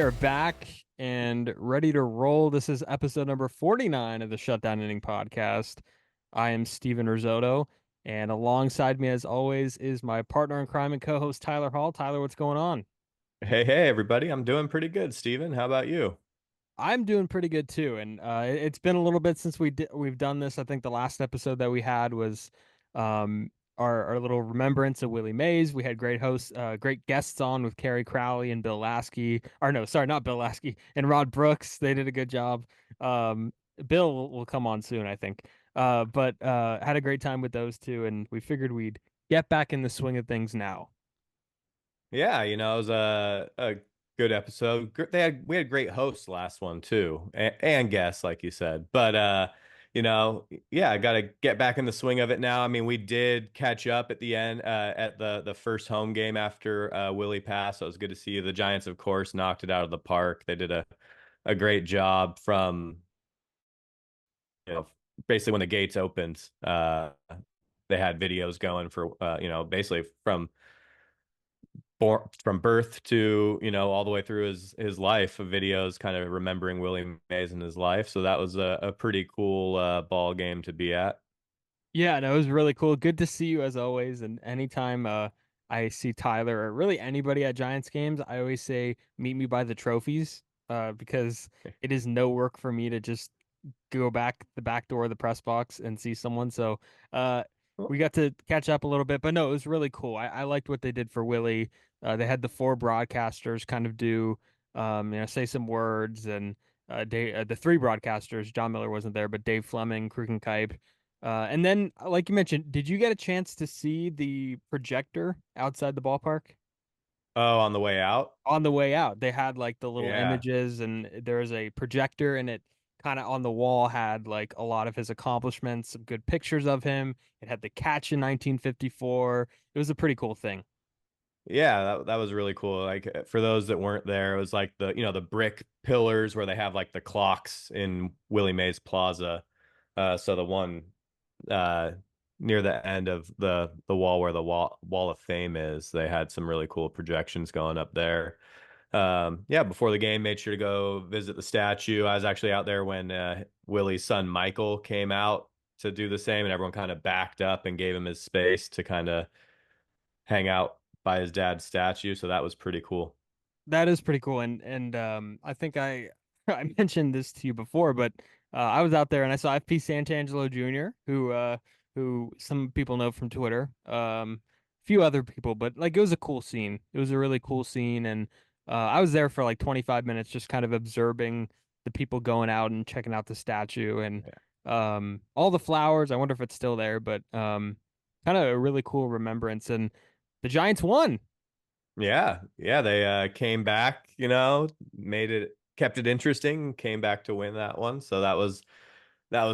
are back and ready to roll. This is episode number 49 of the Shutdown Inning podcast. I am Steven Risotto, and alongside me, as always, is my partner in crime and co-host Tyler Hall. Tyler, what's going on? Hey, everybody. I'm doing pretty good, Steven. How about you? I'm doing pretty good too, and it's been a little bit since we've done this. I think the last episode that we had was um, our little remembrance of Willie Mays. We had great hosts, great guests on with Carrie Crowley and Bill Lasky. Or no, sorry, not Bill Lasky and Rod Brooks. They did a good job. Bill will come on soon, I think. But had a great time with those two, and we figured we'd get back in the swing of things now. Yeah, it was a good episode. We had great hosts last one too, and guests, like you said. Yeah, I got to get back in the swing of it now. I mean, we did catch up at the end, at the first home game after Willie passed. So it was good to see the Giants, of course, knocked it out of the park. They did a great job from you know basically when the gates opened. They had videos going for basically from birth to all the way through his life of videos kind of remembering Willie Mays in his life. So that was a pretty cool ball game to be at. Yeah, no, it was really cool. Good to see you as always. And anytime I see Tyler or really anybody at Giants games, I always say, meet me by the trophies, because it is no work for me to just go back the back door of the press box and see someone. So uh, we got to catch up a little bit, but no, it was really cool. I liked what they did for Willie. They had the four broadcasters kind of do, say some words, and the three broadcasters. John Miller wasn't there, but Dave Fleming, Kuchenkipe. And then, like you mentioned, did you get a chance to see the projector outside the ballpark? Oh, on the way out? On the way out, they had like the little Yeah. images, and there was a projector, and it kind of on the wall had like a lot of his accomplishments, some good pictures of him. It had the catch in 1954. It was a pretty cool thing. Yeah, that was really cool. Like for those that weren't there, it was like the brick pillars where they have like the clocks in Willie Mays Plaza. So the one uh near the end of the wall where the wall of fame is, they had some really cool projections going up there. Yeah, before the game, made sure to go visit the statue. I was actually out there when Willie's son Michael came out to do the same, and everyone kind of backed up and gave him his space to kind of hang out by his dad's statue. So that was pretty cool. That is pretty cool, and I think I I mentioned this to you before, but I was out there and I saw FP Santangelo Jr., who some people know from Twitter, a few other people, but like it was a cool scene. It was a really cool scene, and I was there for like 25 minutes, just kind of observing the people going out and checking out the statue and Yeah. all the flowers. I wonder if it's still there, but kind of a really cool remembrance. And the Giants won. Yeah, they came back, kept it interesting, came back to win that one. So that was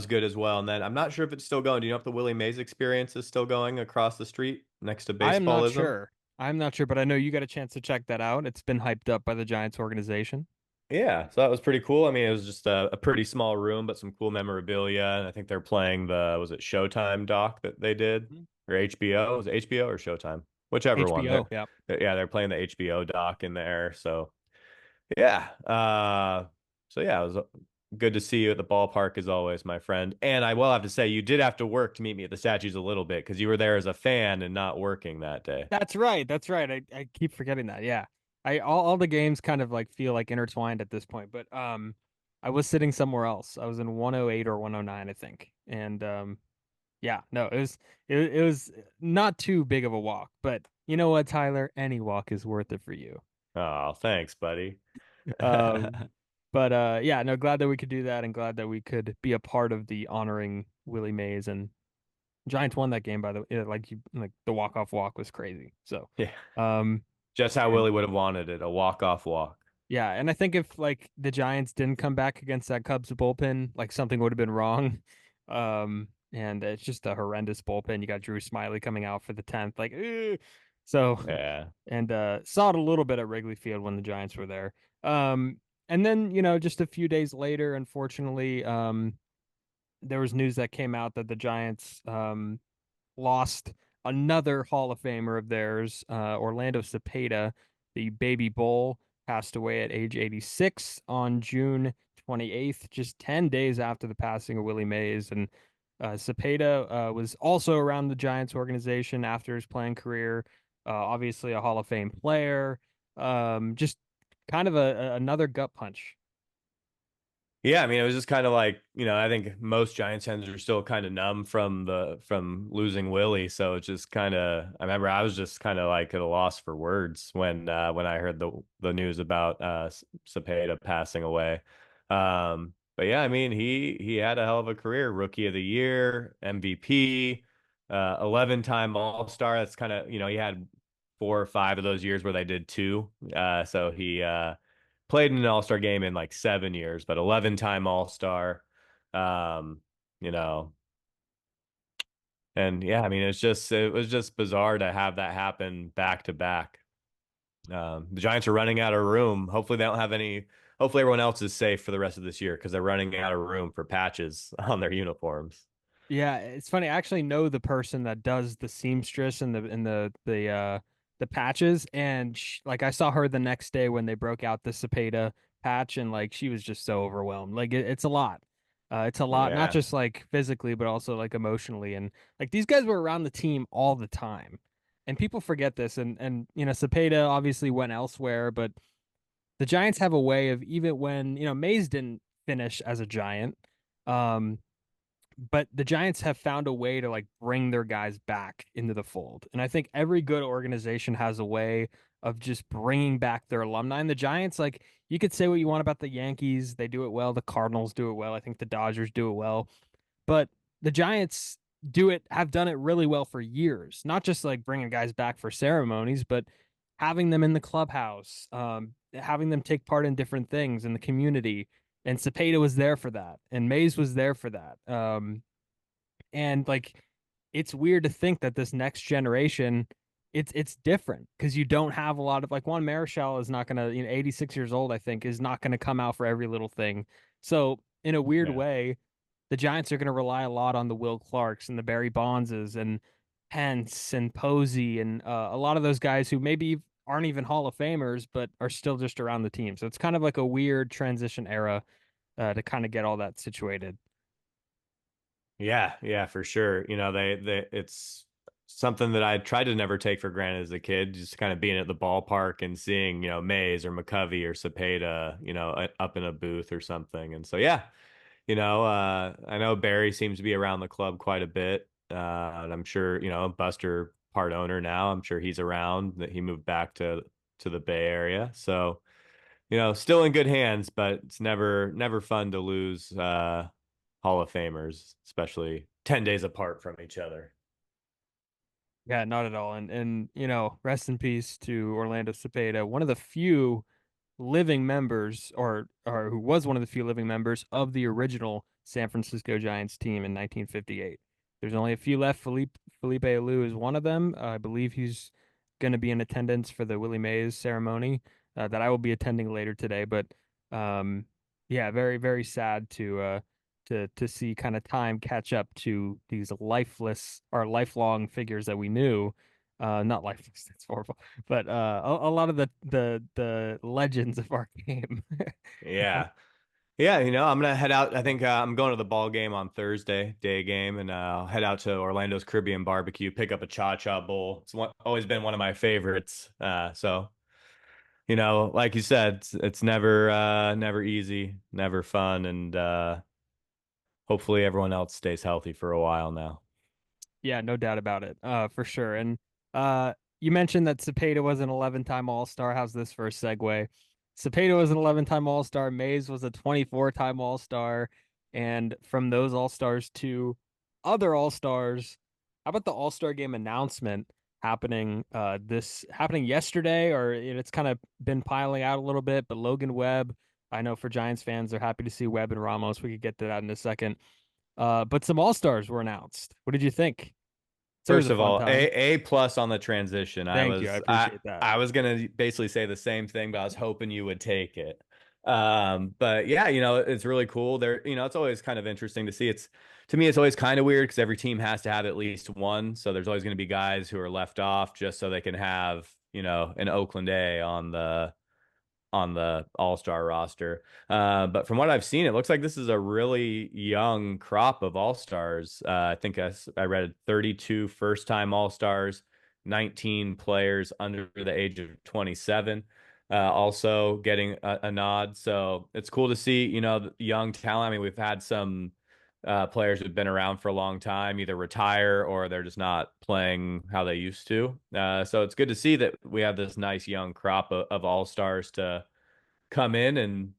good as well. And then I'm not sure if it's still going. Do you know if the Willie Mays experience is still going across the street next to I am not baseballism? sure. I'm not sure, but I know you got a chance to check that out. It's been hyped up by the Giants organization. Yeah, so that was pretty cool. I mean, it was just a pretty small room, but some cool memorabilia. And I think they're playing was it Showtime doc that they did, Mhm. or HBO? Was it HBO or Showtime? Whichever one. HBO, yeah. Yeah, they're playing the HBO doc in there. So yeah, it was good to see you at the ballpark as always, my friend. And I will have to say, you did have to work to meet me at the statues a little bit because you were there as a fan and not working that day. That's right. That's right. I keep forgetting that. Yeah. All the games kind of like feel like intertwined at this point, but I was sitting somewhere else. I was in 108 or 109, I think. And yeah, no, it was not too big of a walk, but you know what, Tyler? Any walk is worth it for you. Oh, thanks, buddy. Um But yeah, no, glad that we could do that and glad that we could be a part of the honoring Willie Mays, and Giants won that game by the way. Like the walk-off walk was crazy. So, Yeah, um just how and Willie would have wanted it, a walk-off walk. yeah, and I think if like the Giants didn't come back against that Cubs bullpen, like something would have been wrong. And it's just a horrendous bullpen. You got Drew Smiley coming out for the 10th. Like, so Yeah. and saw it a little bit at Wrigley Field when the Giants were there. And then, just a few days later, unfortunately, there was news that came out that the Giants lost another Hall of Famer of theirs, Orlando Cepeda, the baby bull. passed away at age 86 on June 28th, just 10 days after the passing of Willie Mays. And Cepeda was also around the Giants organization after his playing career, obviously a Hall of Fame player. Just kind of another gut punch. Yeah, I mean, it was just kind of like, I think most Giants fans are still kind of numb from losing Willie. So it's just kind of, I remember I was just kind of like at a loss for words when I heard the news about Cepeda passing away. But yeah, I mean, he had a hell of a career, Rookie of the Year, MVP, 11-time All-Star. That's kind of, he had 4 or 5 of those years where they did two. So he played in an All-Star game in like 7 years, but 11-time All-Star. Um, you know, and yeah, I mean, it was just bizarre to have that happen back to back. The Giants are running out of room. Hopefully they don't have any. Hopefully everyone else is safe for the rest of this year because they're running out of room for patches on their uniforms. Yeah, it's funny. I actually know the person that does the seamstress and the patches, and like I saw her the next day when they broke out the Cepeda patch, and like she was just so overwhelmed. Like it's a lot. It's a lot, not Yeah, just like physically, but also like emotionally. And like these guys were around the team all the time, and people forget this. And Cepeda obviously went elsewhere, but the Giants have a way of even when Mays didn't finish as a Giant. Um, but the Giants have found a way to like bring their guys back into the fold. And I think every good organization has a way of just bringing back their alumni. And the Giants, like you could say what you want about the Yankees, they do it well. The Cardinals do it well. I think the Dodgers do it well. But the Giants have done it really well for years. Not just like bringing guys back for ceremonies, but having them in the clubhouse, having them take part in different things in the community. And Cepeda was there for that, and Mays was there for that. And like it's weird to think that this next generation it's different because you don't have a lot of like Juan Marichal is not gonna 86 years old I think is not gonna come out for every little thing. So in a weird yeah, way, the Giants are gonna rely a lot on the Will Clarks and the Barry Bondses and Pence and Posey and a lot of those guys who maybe aren't even Hall of Famers but are still just around the team. So it's kind of like a weird transition era to kind of get all that situated. yeah, for sure. It's something that I tried to never take for granted as a kid, just kind of being at the ballpark and seeing, Mays or McCovey or Cepeda, up in a booth or something. And so, yeah, I know Barry seems to be around the club quite a bit. And I'm sure, Buster, part owner now, I'm sure he's around, that he moved back to the Bay Area. So, still in good hands, but it's never fun to lose Hall of Famers, especially 10 days apart from each other. Yeah, not at all. And rest in peace to Orlando Cepeda, one of the few living members, or who was one of the few living members of the original San Francisco Giants team in 1958. There's only a few left. Felipe Alou is one of them. I believe he's going to be in attendance for the Willie Mays ceremony that I will be attending later today. But um, yeah, very very sad to see kind of time catch up to these lifeless or lifelong figures that we knew. Not lifeless, that's horrible, but a lot of the legends of our game. Yeah. Yeah, I'm gonna head out. I think I'm going to the ball game on Thursday, day game, and I'll head out to Orlando's Caribbean Barbecue, pick up a cha-cha bowl. Always been one of my favorites. So, like you said, it's never easy, never fun, and hopefully everyone else stays healthy for a while now. Yeah, no doubt about it. For sure. And you mentioned that Cepeda was an 11-time All-Star. How's this for a segue? Cepeda was an 11-time All-Star. Mays was a 24-time All-Star. And from those All-Stars to other All-Stars, how about the All-Star game announcement happening yesterday, or it's kind of been piling out a little bit, but Logan Webb, I know for Giants fans, they're happy to see Webb and Ramos. We could get to that in a second. But some All-Stars were announced. What did you think? It's always First a of fun all, time. A plus on the transition. I Thank you. I was I appreciate that. I was gonna basically say the same thing, but I was hoping you would take it. But yeah, it's really cool. It's always kind of interesting to see. To me, it's always kind of weird because every team has to have at least one. So there's always going to be guys who are left off just so they can have, an Oakland A on the All-Star roster. But from what I've seen, it looks like this is a really young crop of All-Stars. I think I read 32 first-time All-Stars, 19 players under the age of 27, also getting a nod. So it's cool to see, young talent. I mean, we've had some players who've been around for a long time either retire or they're just not playing how they used to. So it's good to see that we have this nice young crop of all stars to come in and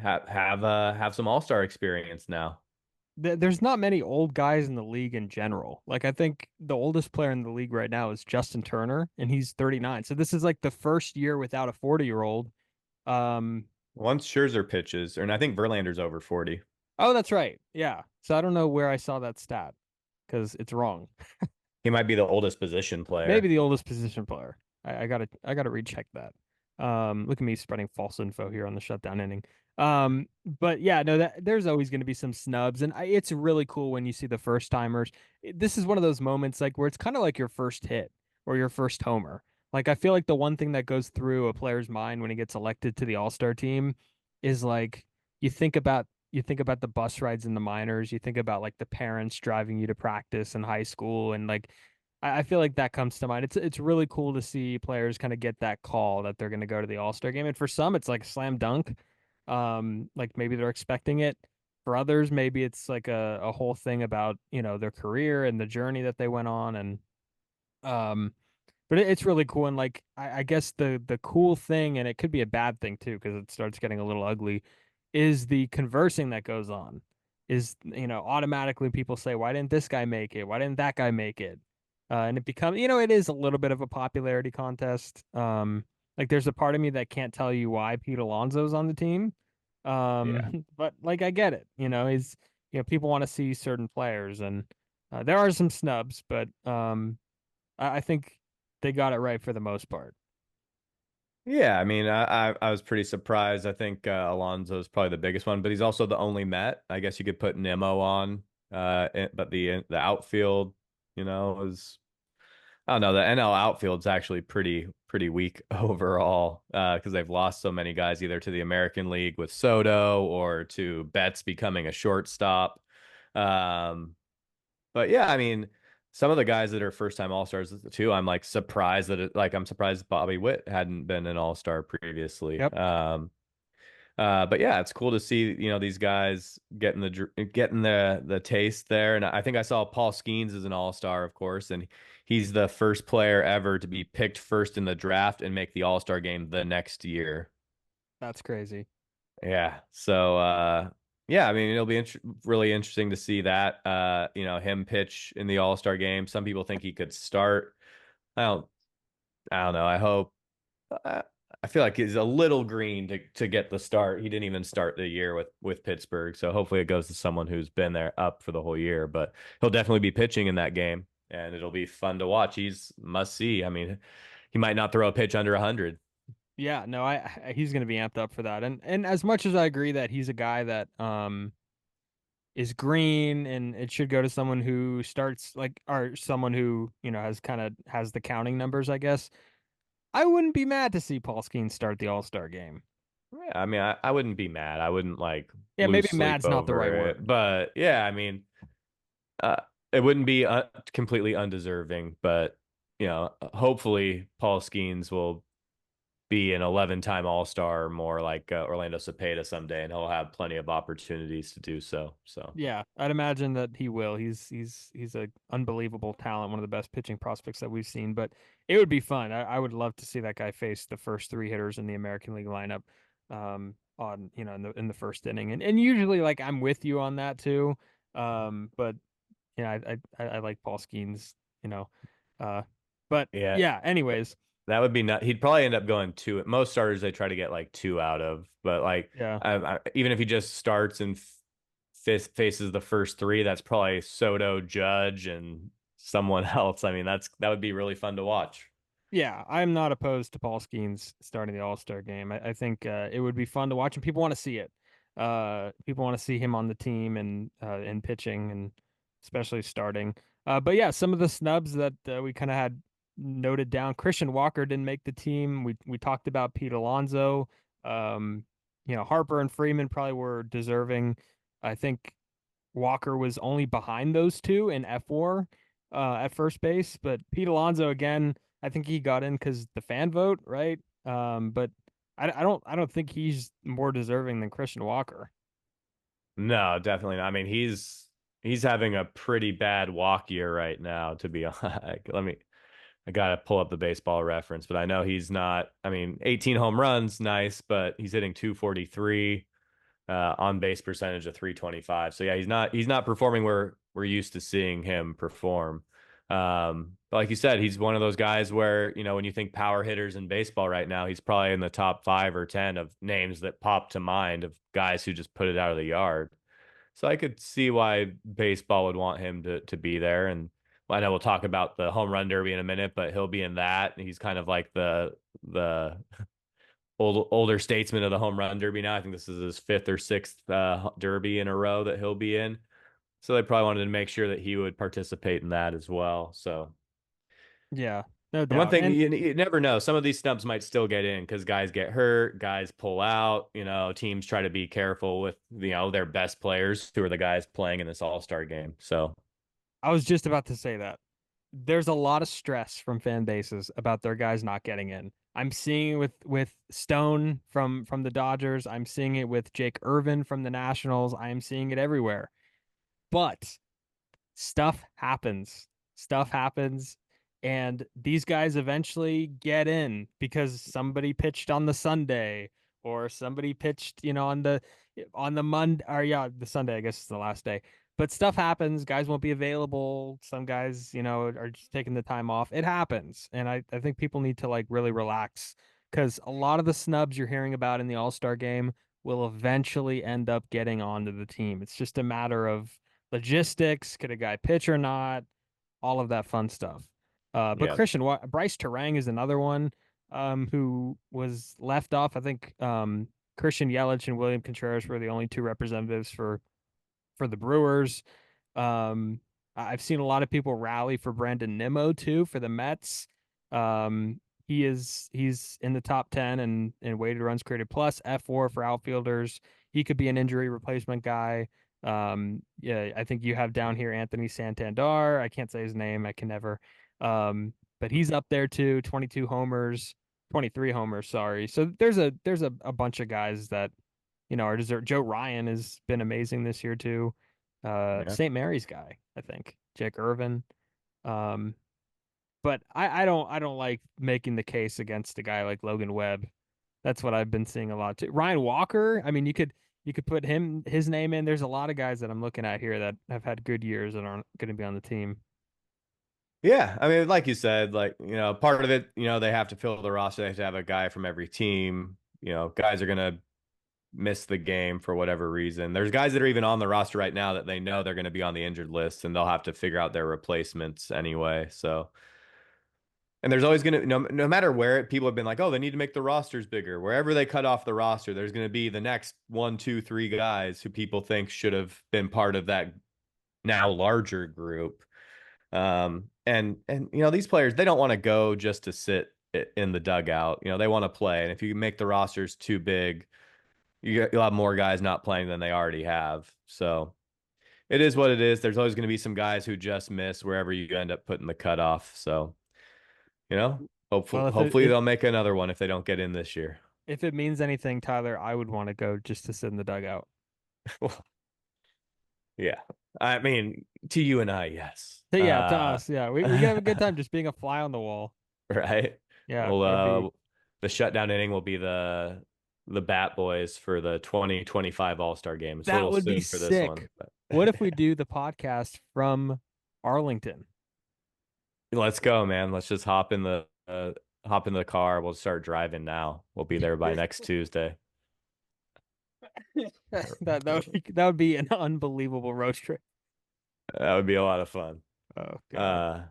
have some all star experience now. There's not many old guys in the league in general. Like I think the oldest player in the league right now is Justin Turner, and he's 39. So this is like the first year without a 40-year-old. Um, Once Scherzer pitches, and I think Verlander's over 40. oh, that's right. Yeah. So I don't know where I saw that stat because it's wrong. He might be the oldest position Maybe player. the oldest position player. I gotta recheck that. Look at me spreading false info here on the shutdown inning. But yeah, no, that there's always going to be some snubs, and it's really cool when you see the first timers. This is one of those moments like where it's kind of like your first hit or your first homer. Like I feel like the one thing that goes through a player's mind when he gets elected to the All-Star team is like you think about the bus rides in the minors, you think about like the parents driving you to practice in high school, and like I feel like that comes to mind. It's really cool to see players kind of get that call that they're going to go to the All-Star game, and for some, it's like a slam dunk. Like maybe they're expecting it. For others, maybe it's like a whole thing about their career and the journey that they went on, and um, but it's really cool. And like I guess the cool thing, and it could be a bad thing too, because it starts getting a little ugly, is the conversing that goes on. Is automatically people say, why didn't this guy make it? Why didn't that guy make it? And it becomes, it is a little bit of a popularity contest. Like there's a part of me that can't tell you why Pete Alonso's on the team. Yeah. But like I get it. He's people want to see certain players, and there are some snubs, but I think they got it right for the most part. Yeah, I mean, I was pretty surprised. I think Alonso's probably the biggest one, but he's also the only Met. I guess you could put Nemo on, but the outfield, is I don't know. The NL outfield's actually pretty weak overall because they've lost so many guys either to the American League with Soto or to Betts becoming a shortstop. Um, but yeah, I mean, some of the guys that are first time All Stars too, I'm like surprised I'm surprised Bobby Witt hadn't been an All Star previously. Yep, But yeah, it's cool to see these guys getting the taste there, and I think I saw Paul Skeens as an All Star, of course, and he's the first player ever to be picked first in the draft and make the All Star game the next year. that's crazy. Yeah, so yeah, I mean it'll be really interesting to see that him pitch in the All Star game. Some people think he could start. I don't I don't know. I hope. I, I feel like he's a little green to get the start. He didn't even start the year with Pittsburgh, so hopefully it goes to someone who's been there up for the whole year. But he'll definitely be pitching in that game, and it'll be fun to watch. He's must see. I mean, he might not throw a pitch under 100. Yeah, no, he's going to be amped up for that. And as much as I agree that he's a guy that is green and it should go to someone who starts like or someone who, has the counting numbers, I guess. I wouldn't be mad to see Paul Skeens start the All-Star game. Yeah, I mean, I wouldn't be mad. I wouldn't like Yeah, lose maybe sleep mad's not the right over it. word. But yeah, I mean, uh, it wouldn't be completely undeserving. But hopefully Paul Skeens will be an 11-time All-Star, more like Orlando Cepeda someday, and he'll have plenty of opportunities to do so. So Yeah, I'd imagine that he will. He's a unbelievable talent, one of the best pitching prospects that we've seen. But it would be fun. I would love to see that guy face the first three hitters in the American League lineup, on in the first inning. And usually like I'm with you on that too. But I like Paul Skeens, you know. Uh, but yeah, yeah. Anyways, that would be not. He'd probably end up going two. Most starters they try to get like two out of, but like yeah, even if he just starts and faces the first three, that's probably Soto, Judge, and someone else. I mean, that would be really fun to watch. yeah. I'm not opposed to Paul Skeens starting the All Star game. I think it would be fun to watch, and people want to see it. People want to see him on the team and pitching, and especially starting. But yeah, some of the snubs that we kind of had noted down. Christian Walker didn't make the team. We talked about Pete Alonso. Harper and Freeman probably were deserving. I think Walker was only behind those two in F4 at first base, but Pete Alonso again, I think he got in because the fan vote, right? But I don't think he's more deserving than Christian Walker. No, definitely not. I mean, he's having a pretty bad walk year right now, to be honest. I gotta pull up the baseball reference, but I know he's not. I mean, 18 home runs, nice, but he's hitting 243, on base percentage of 325. So yeah, he's not performing where we're used to seeing him perform. But like you said, he's one of those guys where, when you think power hitters in baseball right now, he's probably in the top 5 or 10 of names that pop to mind of guys who just put it out of the yard. So I could see why baseball would want him to be there. And I know we'll talk about the home run derby in a minute, but he'll be in that. He's kind of like the older statesman of the home run derby now. I think this is his fifth or sixth derby in a row that he'll be in. So they probably wanted to make sure that he would participate in that as well. So, Yeah, no and one doubt. thing And you never know, some of these snubs might still get in because guys get hurt, guys pull out. Teams try to be careful with their best players who are the guys playing in this All Star game. So I was just about to say that. There's a lot of stress from fan bases about their guys not getting in. I'm seeing it with Stone from the Dodgers. I'm seeing it with Jake Irvin from the Nationals. I am seeing it everywhere. But stuff happens. Stuff happens. And these guys eventually get in because somebody pitched on the Sunday or somebody pitched, on the Monday or yeah, the Sunday, I guess is the last day. But stuff happens. Guys won't be available. Some guys, are just taking the time off. It happens. And I think people need to like really relax because a lot of the snubs you're hearing about in the All-Star game will eventually end up getting onto the team. It's just a matter of logistics, could a guy pitch or not, all of that fun stuff. But yeah, Bryce Terang is another one who was left off. I think Christian Yelich and William Contreras were the only two representatives for the Brewers. Um, I've seen a lot of people rally for Brandon Nimmo too for the Mets. He's in the top 10 and weighted runs created plus F4 for outfielders. He could be an injury replacement guy. Yeah, I think you have down here Anthony Santander. I can't say his name. I can never. But he's up there too. 22 homers, 23 homers. Sorry. So there's a bunch of guys that are deserved. Joe Ryan has been amazing this year too. yeah. St. Mary's guy, I think. Jake Irvin. Um, but I don't like making the case against a guy like Logan Webb. That's what I've been seeing a lot too. Ryan Walker, I mean, you could put his name in. There's a lot of guys that I'm looking at here that have had good years and aren't going to be on the team. Yeah, I mean, like you said, like, part of it, they have to fill the roster. They have to have a guy from every team. Guys are gonna miss the game for whatever reason. There's guys that are even on the roster right now that they know they're going to be on the injured list and they'll have to figure out their replacements anyway. So, and there's always going to, no matter where people have been like, oh, they need to make the rosters bigger. Wherever they cut off the roster, there's going to be the next one, two, three guys who people think should have been part of that now larger group. And these players, they don't want to go just to sit in the dugout. They want to play. And if you make the rosters too big, you'll have more guys not playing than they already have. So it is what it is. There's always going to be some guys who just miss wherever you end up putting the cutoff. So, Well, if it hopefully if they'll make another one if they don't get in this year. if it means anything, Tyler, I would want to go just to sit in the dugout. Yeah. I mean, to you and I, yes. So, yeah, to us, yeah, we can have a good time just being a fly on the wall. Right. Yeah, Well, that would be the shutdown inning will be the Bat Boys for the 2025 All-Star game. It's a that little would be soon for this one, sick. but What if we do the podcast from Arlington? let's go, man. Let's just hop in the car. We'll start driving now. We'll be there by next Tuesday. That would be an unbelievable road trip. That would be a lot of fun. Oh God.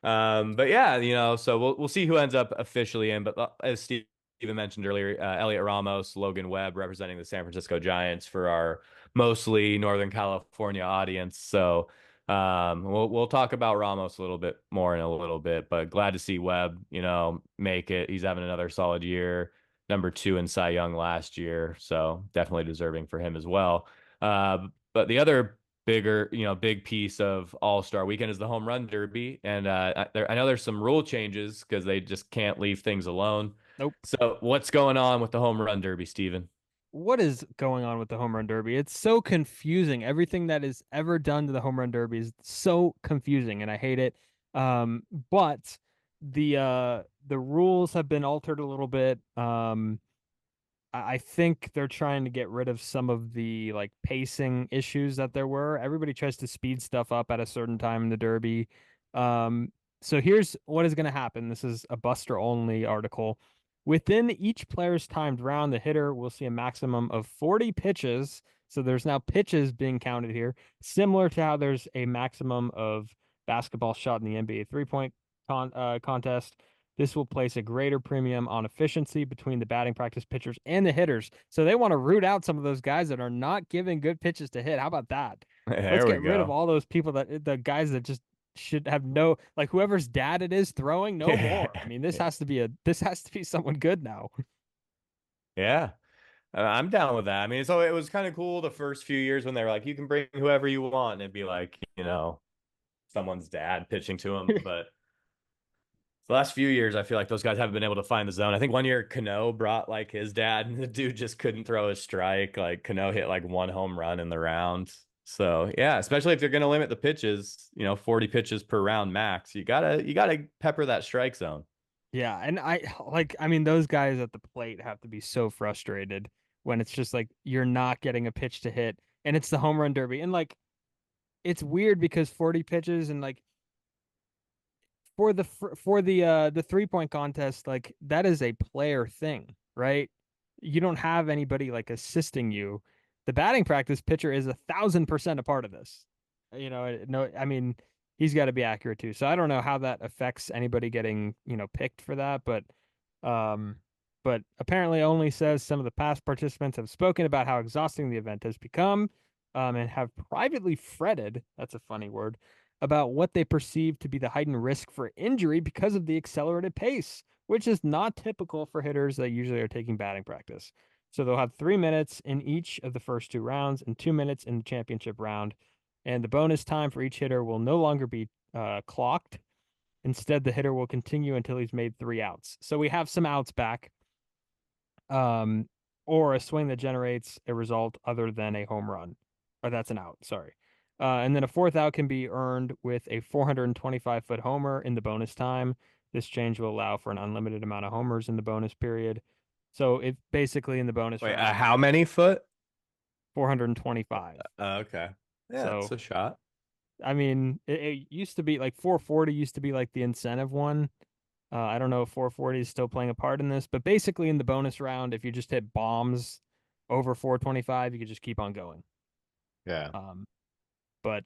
Uh, but yeah, so we'll see who ends up officially in. But as Steven mentioned earlier, Elliot Ramos, Logan Webb representing the San Francisco Giants for our mostly Northern California audience. So We'll talk about Ramos a little bit more in a little bit, but glad to see Webb, make it. He's having another solid year, number two in Cy Young last year, so definitely deserving for him as well. But the other big piece of All-Star Weekend is the home run derby, and I know there's some rule changes because they just can't leave things alone. Nope. So what's going on with the home run derby, Steven? What is going on with the home run derby? It's so confusing. Everything that is ever done to the home run derby is so confusing, and I hate it. But the rules have been altered a little bit. I think they're trying to get rid of some of the like pacing issues that there were. Everybody tries to speed stuff up at a certain time in the Derby. Um, so here's what is going to happen. This is a Buster only article. Within each player's timed round, the hitter will see a maximum of 40 pitches. So there's now pitches being counted here, similar to how there's a maximum of basketball shot in the NBA contest. This will place a greater premium on efficiency between the batting practice pitchers and the hitters. So they want to root out some of those guys that are not giving good pitches to hit. How about that? Let's There we get rid of go. all those people the guys that just should have no, like whoever's dad it is throwing no more. I mean, this has to be someone good now. Yeah. I'm down with that. I mean, so it was kind of cool the first few years when they were like, you can bring whoever you want, and it'd be like, someone's dad pitching to him. But the last few years, I feel like those guys haven't been able to find the zone. I think one year Cano brought like his dad, and the dude just couldn't throw a strike. Like Cano hit like one home run in the round. So yeah, especially if you're going to limit the pitches, 40 pitches per round max, you gotta pepper that strike zone. Yeah, and I mean those guys at the plate have to be so frustrated when it's just like you're not getting a pitch to hit and it's the home run derby. And like it's weird because 40 pitches and like for the 3-point contest, like that is a player thing, right? You don't have anybody like assisting you. The batting practice pitcher is 1,000% a part of this. No, I mean he's got to be accurate too. So I don't know how that affects anybody getting picked for that, um, but apparently only says some of the past participants have spoken about how exhausting the event has become, and have privately fretted. That's a funny word about what they perceive to be the heightened risk for injury because of the accelerated pace, which is not typical for hitters that usually are taking batting practice. So they'll have 3 minutes in each of the first two rounds and 2 minutes in the championship round. And the bonus time for each hitter will no longer be clocked. Instead, the hitter will continue until he's made 3 outs. So we have some outs back, um, or a swing that generates a result other than a home run. Or that's an out, sorry. And then a fourth out can be earned with a 425-foot homer in the bonus time. This change will allow for an unlimited amount of homers in the bonus period. So it basically in the bonus Wait, round, how many foot? 425. Okay. Yeah, it's So a shot. I mean, it used to be like 440 used to be like the incentive one. I don't know if 440 is still playing a part in this, but basically in the bonus round, if you just hit bombs over 425, you could just keep on going. Yeah. Um, but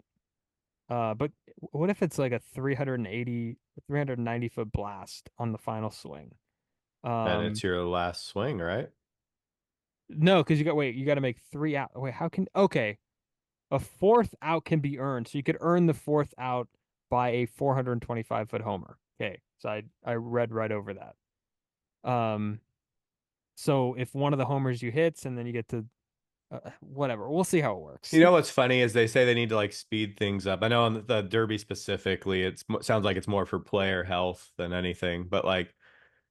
but what if it's like a 390 foot blast on the final swing? Then it's Um, your last swing, right? no, because you got to make 3 out. Wait, okay, a fourth out can be earned, so you could earn the fourth out by a 425-foot homer. Okay, so I read right over that. Um, so if one of the homers you hits, and then you get to whatever, we'll see how it works. You know what's funny is they say they need to like speed things up. I know on the Derby specifically, sounds like it's more for player health than anything, but like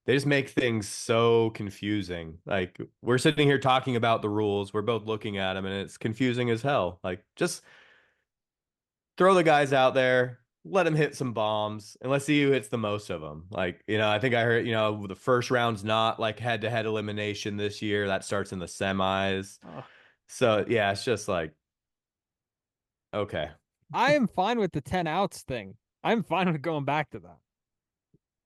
they just make things so confusing. Like we're sitting here talking about the rules, we're both looking at them, and it's confusing as hell. Like just throw the guys out there, let them hit some bombs, and let's see who hits the most of them. Like, I think I heard, the first round's not like head-to-head elimination this year. That starts in the semis. Uh, So, yeah, it's just like, okay. I am fine with the 10 outs thing. I'm fine with going back to that.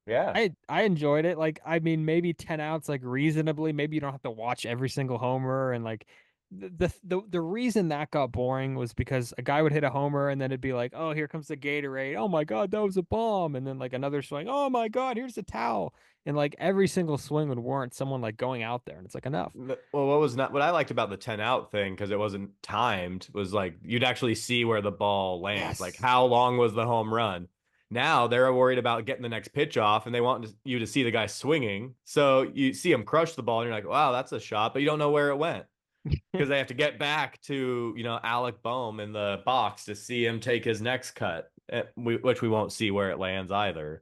Yeah. I enjoyed it. Like, I mean, maybe 10 outs, like reasonably. Maybe you don't have to watch every single homer and like the reason that got boring was because a guy would hit a homer and then it'd be like, oh, here comes the Gatorade. Oh my God, that was a bomb. And then like another swing. Oh my God, here's a towel. And like every single swing would warrant someone like going out there. And it's like enough. Well, what I liked about the 10 out thing, because it wasn't timed, was like you'd actually see where the ball lands. Like Yes. how long was the home run? Now they're worried about getting the next pitch off and they want you to see the guy swinging. So you see him crush the ball and you're like, wow, that's a shot, but you don't know where it went because they have to get back to, Alec Boehm in the box to see him take his next cut, which we won't see where it lands either.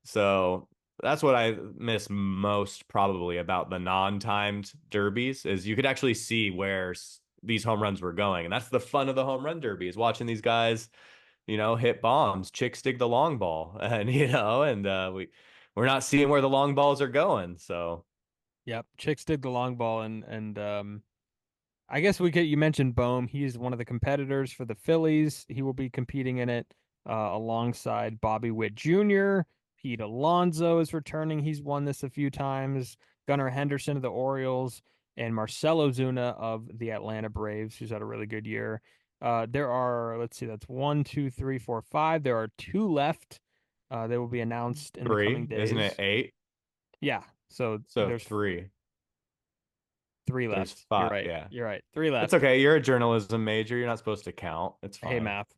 So that's what I miss most probably about the non-timed derbies is you could actually see where these home runs were going. And that's the fun of the home run derby is watching these guys, hit bombs, chicks dig the long ball and, we're not seeing where the long balls are going. So Yep. Chicks did the long ball and I guess we could. You mentioned Bohm. He's one of the competitors for the Phillies. He will be competing in it alongside Bobby Witt Jr. Pete Alonso is returning. He's won this a few times. Gunnar Henderson of the Orioles and Marcelo Zuna of the Atlanta Braves, who's had a really good year. There are, let's see, that's one, two, three, four, five. There are two left. They will be announced in the coming three, isn't it days. eight? Yeah. So So there's three. three There's left. You're five. right. Yeah. You're right. Three It's left. okay. You're a journalism major. You're not supposed to count. It's Hey, fine. math.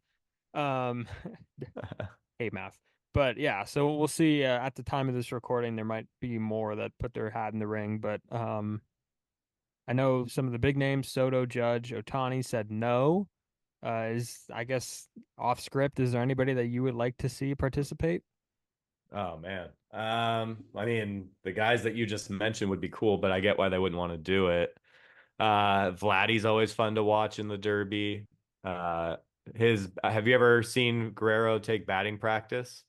Um, hey, math. But yeah, so we'll see. At the time of this recording, there might be more that put their hat in the ring. But I know some of the big names: Soto, Judge, Otani said no. Is I guess off script. Is there anybody that you would like to see participate? Oh man. I mean, the guys that you just mentioned would be cool, but I get why they wouldn't want to do it. Vladdy's always fun to watch in the Derby. Uh, have you ever seen Guerrero take batting practice?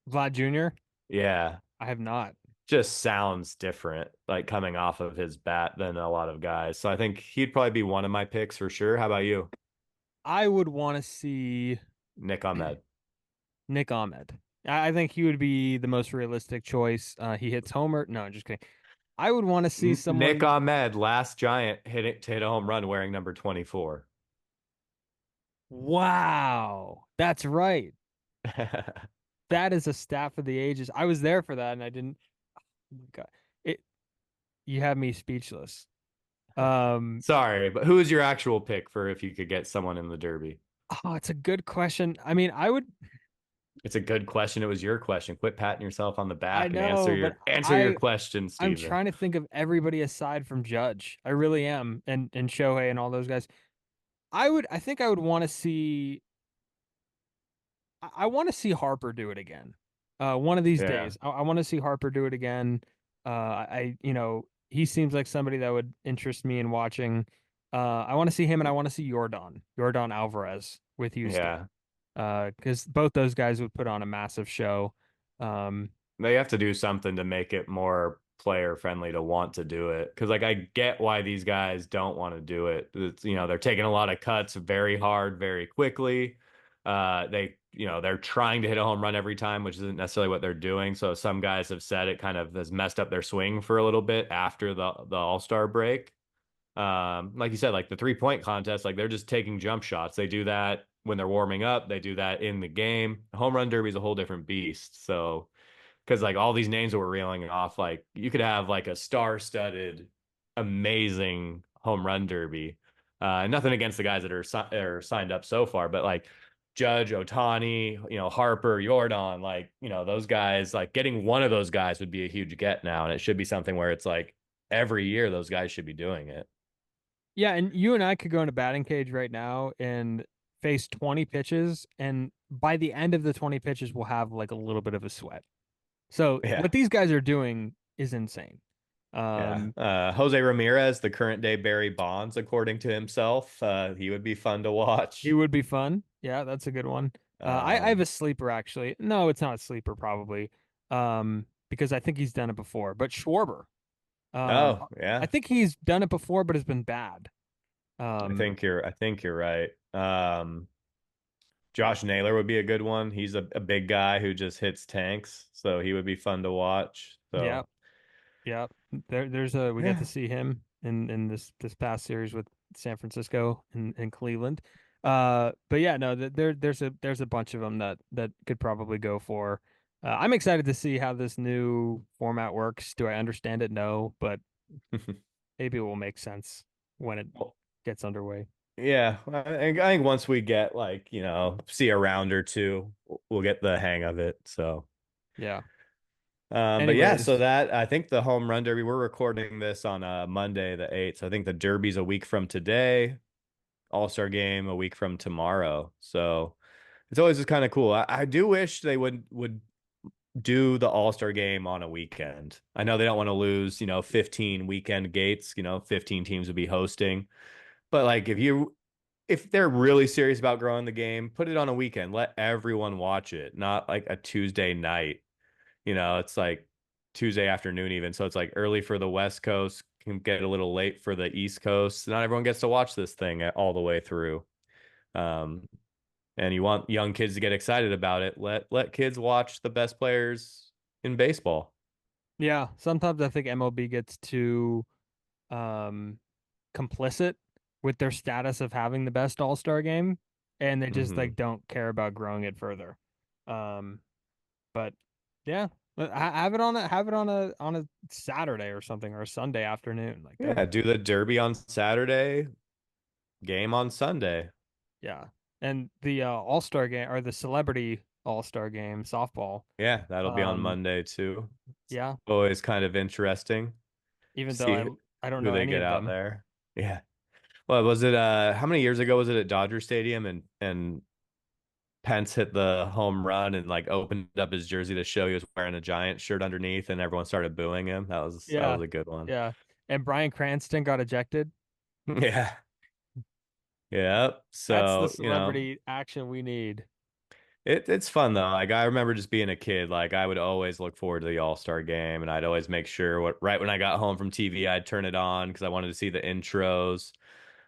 Vlad Jr. Yeah, I have not. just sounds different, like coming off of his bat than a lot of guys. So I think he'd probably be one of my picks for sure. How about you? I would want to see Nick Ahmed. Nick Ahmed. I think he would be the most realistic choice. He hits homer. No, just kidding. I would want to see Nick someone. Ahmed, last giant hit it to hit a home run wearing number 24. Wow, that's right. That is a stat for the ages. I was there for that, and I didn't. Oh my God, it. You have me speechless. Um. Sorry, but who is your actual pick for if you could get someone in the Derby? Oh, it's a good question. I mean, I would. It's a good question. It was your question. Quit patting yourself on the I back and answer know, but your I. question, I'm Steven. trying to think of everybody aside from Judge. I really am, and Shohei and all those guys. I would. I think I would want to see. I want to see Harper do it again. One of these Yeah. days, I want to see Harper do it again. He seems like somebody that would interest me in watching. I want to see him, and I want to see Jordan Alvarez with Houston. Yeah. Because both those guys would put on a massive show. Um, They have to do something to make it more player friendly to want to do it. Because like I get why these guys don't want to do it. They're taking a lot of cuts very hard, very quickly. They're trying to hit a home run every time, which isn't necessarily what they're doing. So some guys have said it kind of has messed up their swing for a little bit after the All-Star break. Like you said, like the 3-point contest, like they're just taking jump shots. They do that when they're warming up. They do that in the game. The home run derby is a whole different beast. So because like all these names that we're reeling off, like you could have like a star-studded, amazing home run derby. Nothing against the guys that are signed up so far, but like Judge, Otani, Harper, Jordan, like those guys, like getting one of those guys would be a huge get now, and it should be something where it's like every year those guys should be doing it. yeah, and you and I could go in a batting cage right now and face 20 pitches, and by the end of the 20 pitches, we'll have like a little bit of a sweat. So Yeah. what these guys are doing is insane. Yeah. Um, Jose Ramirez, the current day Barry Bonds, according to himself. He would be fun to he watch. would be fun. Yeah, that's a good one. I have Um, a sleeper actually. No, it's not a sleeper probably. Because I think he's done it before. But Schwarber, um, oh, I yeah. think he's done it before, but it's been bad. Um, I think you're right. Josh Naylor would be a good one. He's a big guy who just hits tanks, so he would be fun to watch. yeah, So yeah. We got to yeah, see him. in this past series with San Francisco and Cleveland. But yeah, no, there's a bunch of them that could probably go for. I'm excited to see how this new format works. Do I understand it? No, but maybe it will make sense when it Well, gets underway. yeah, I think once we get like, see a round or two, we'll get the hang of it. So, Yeah. but yeah, so Anyways, that I think the home run derby, we're recording this on Monday the 8th. So I think the derby's a week from today, All-Star game a week from tomorrow. So it's always just kind of cool. I do wish they would do the All-Star game on a weekend. I know they don't want to lose, 15 weekend gates, 15 teams would be hosting. But like if they're really serious about growing the game, put it on a weekend. Let everyone watch it, not like a Tuesday night. It's like Tuesday afternoon even. So it's like early for the West Coast, can get a little late for the East Coast. Not everyone gets to watch this thing all the way through. Um, and you want young kids to get excited about it. Let kids watch the best players in baseball. yeah, sometimes I think MLB gets too um complicit with their status of having the best All-Star game, and they just like Hmm. don't care about growing it further. Um, but yeah, have it on a Saturday or something or a Sunday afternoon. Like that Yeah, would do the Derby on Saturday, game on Sunday. yeah. And the All-Star game or the Celebrity All-Star game softball. Yeah, that'll be on Um, Monday too. It's yeah, always kind of interesting. even though See I don't who know they any get of out them. there. Yeah. Well, was it how many years ago was it at Dodger Stadium and Pence hit the home run and like opened up his jersey to show he was wearing a Giant shirt underneath and everyone started booing him. That was Yeah, a good one. yeah. And Bryan Cranston got ejected. Yeah. Yeah. That's the So, celebrity action we need. it's fun though. Like I remember just being a kid, like I would always look forward to the All-Star game and I'd always make sure right when I got home from TV, I'd turn it on because I wanted to see the intros.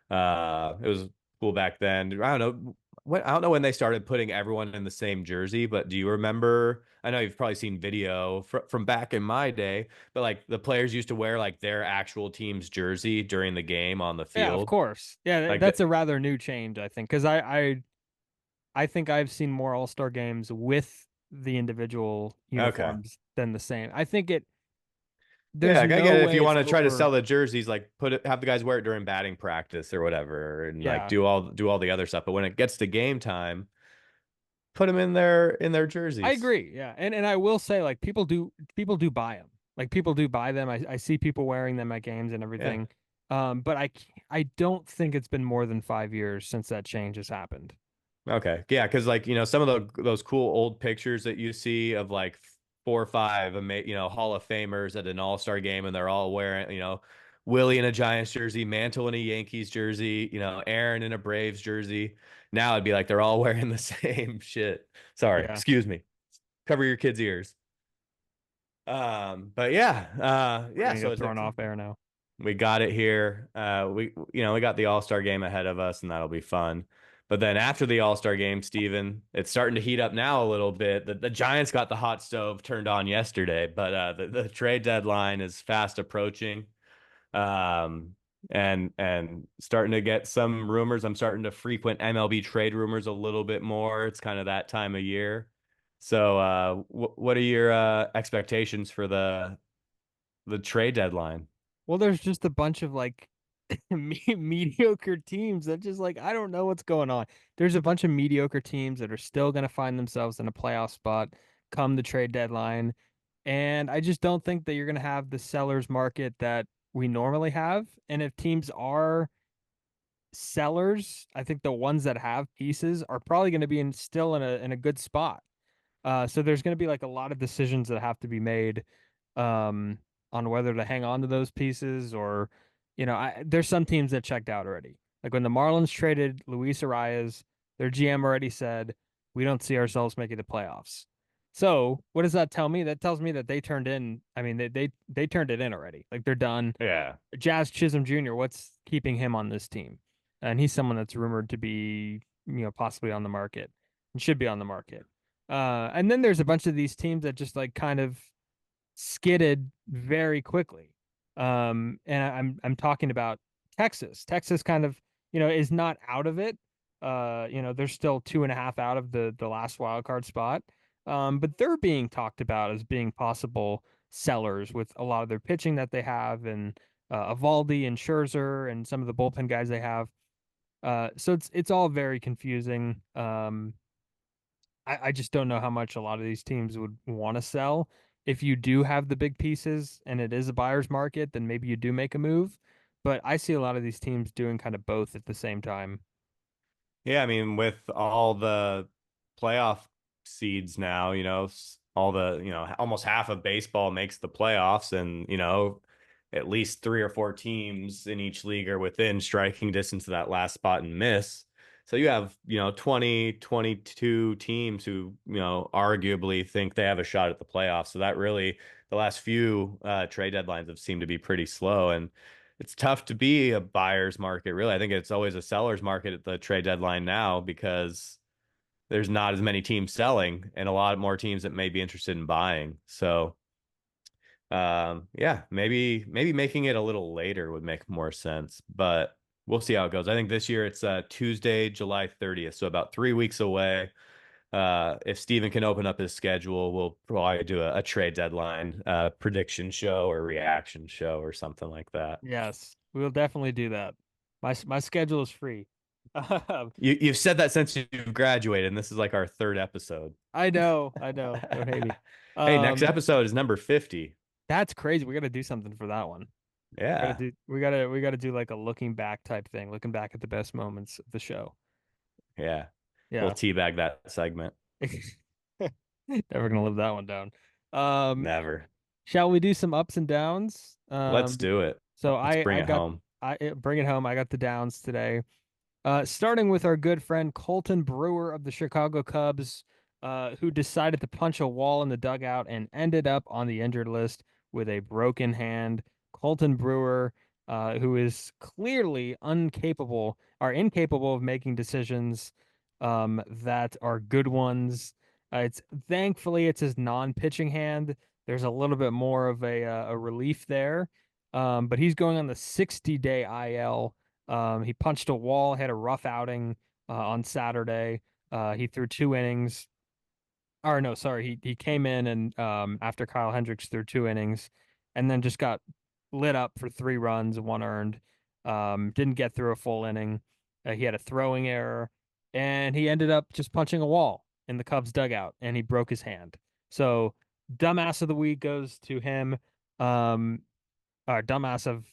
It was cool back then. I don't know I don't know when they started putting everyone in the same jersey, but do you remember? I know you've probably seen video from back in my day, but like the players used to wear like their actual team's jersey during the game on the Yeah, of field. course. Yeah, Like that's the a rather new change, I think, because I think I've seen more All-Star games with the individual okay. uniforms than the same. I think it Yeah, there's like I no get it. If way you it's want to try to over. sell the jerseys, like have the guys wear it during batting practice or whatever, and like Yeah, do all the other stuff. But when it gets to game time, put them in their I jerseys. agree. Yeah, and I will say like people do buy them. Like people do buy them. I see people wearing them at games and Yeah. everything. But I don't think it's been more than 5 years since that change has happened. Okay. Yeah, because like, some of those cool old pictures that you see of like 4 or 5 Hall of Famers at an All-Star game and they're all wearing, Willie in a Giants jersey, Mantle in a Yankees jersey, Aaron in a Braves jersey. Now it'd be like they're all wearing the same shit. Sorry, Yeah, excuse me. Cover your kids' ears. But yeah, we're yeah, gonna so get thrown off air now. we got it here. We got the All-Star game ahead of us, and that'll be fun. But then after the All-Star game, Steven, it's starting to heat up now a little bit. The Giants got the hot stove turned on yesterday, but the trade deadline is fast approaching. Um, and starting to get some rumors. I'm starting to frequent MLB trade rumors a little bit more. It's kind of that time of year. So, what are your expectations for the trade deadline? Well, there's just a bunch of like mediocre teams that just like I don't know what's going on. There's a bunch of mediocre teams that are still going to find themselves in a playoff spot come the trade deadline, and I just don't think that you're going to have the sellers market that we normally have. And if teams are sellers, I think the ones that have pieces are probably going to be still in a good spot. So there's going to be like a lot of decisions that have to be made um, on whether to hang on to those pieces or, there's some teams that checked out already. Like when the Marlins traded Luis Arias, their GM already said, we don't see ourselves making the playoffs. So what does that tell me? That tells me that they turned in, I mean, they turned it in already. Like they're done. Yeah. Jazz Chisholm Jr., what's keeping him on this team? And he's someone that's rumored to be, possibly on the market and should be on the market. And then there's a bunch of these teams that just like kind of skidded very quickly. And I'm talking about Texas. Texas kind of, is not out of it. They're still 2.5 out of the last wild card spot. But they're being talked about as being possible sellers with a lot of their pitching that they have, and Evaldi and Scherzer and some of the bullpen guys they have. So it's all very confusing. I just don't know how much a lot of these teams would want to sell. If you do have the big pieces and it is a buyer's market, then maybe you do make a move. But I see a lot of these teams doing kind of both at the same time. Yeah, I mean, with all the playoff seeds now, all the, almost half of baseball makes the playoffs, and, at least three or four teams in each league are within striking distance of that last spot and miss. So you have, 20, 22 teams who, arguably think they have a shot at the playoffs. So that really, the last few trade deadlines have seemed to be pretty slow. And it's tough to be a buyer's market, really. I think it's always a seller's market at the trade deadline now because there's not as many teams selling and a lot more teams that may be interested in buying. So, yeah, maybe making it a little later would make more sense, but we'll see how it goes. I think this year it's Tuesday, July 30th, so about 3 weeks away. If Steven can open up his schedule, we'll probably do a trade deadline prediction show or reaction show or something like that. Yes, we'll definitely do that. My schedule is free. You've said that since you've graduated, and this is like our third episode. I know, I know. Don't hate me. Hey, next Um, episode is number 50. that's crazy. We got to do something for that one. Yeah, We got to do like a looking back type thing, looking back at the best moments of the show. yeah. We'll Yeah. teabag that segment. Never gonna live that one down. Um, Never. shall we do some ups and downs? Let's do it. So Let's bring I it got home. bring it home. I got the downs today. Starting with our good friend Colton Brewer of the Chicago Cubs, who decided to punch a wall in the dugout and ended up on the injured list with a broken hand. Colton Brewer, who is clearly incapable of making decisions that are good ones. It's thankfully it's his non-pitching hand. There's a little bit more of a relief there. But he's going on the 60-day IL. He punched a wall, had a rough outing on Saturday. He threw 2 innings. Or no, sorry, he came in and after Kyle Hendricks threw 2 innings, and then just got lit up for 3 runs, one earned. Didn't get through a full inning. He had a throwing error, and he ended up just punching a wall in the Cubs dugout, and he broke his hand. So, dumbass of the week goes to him. Dumbass of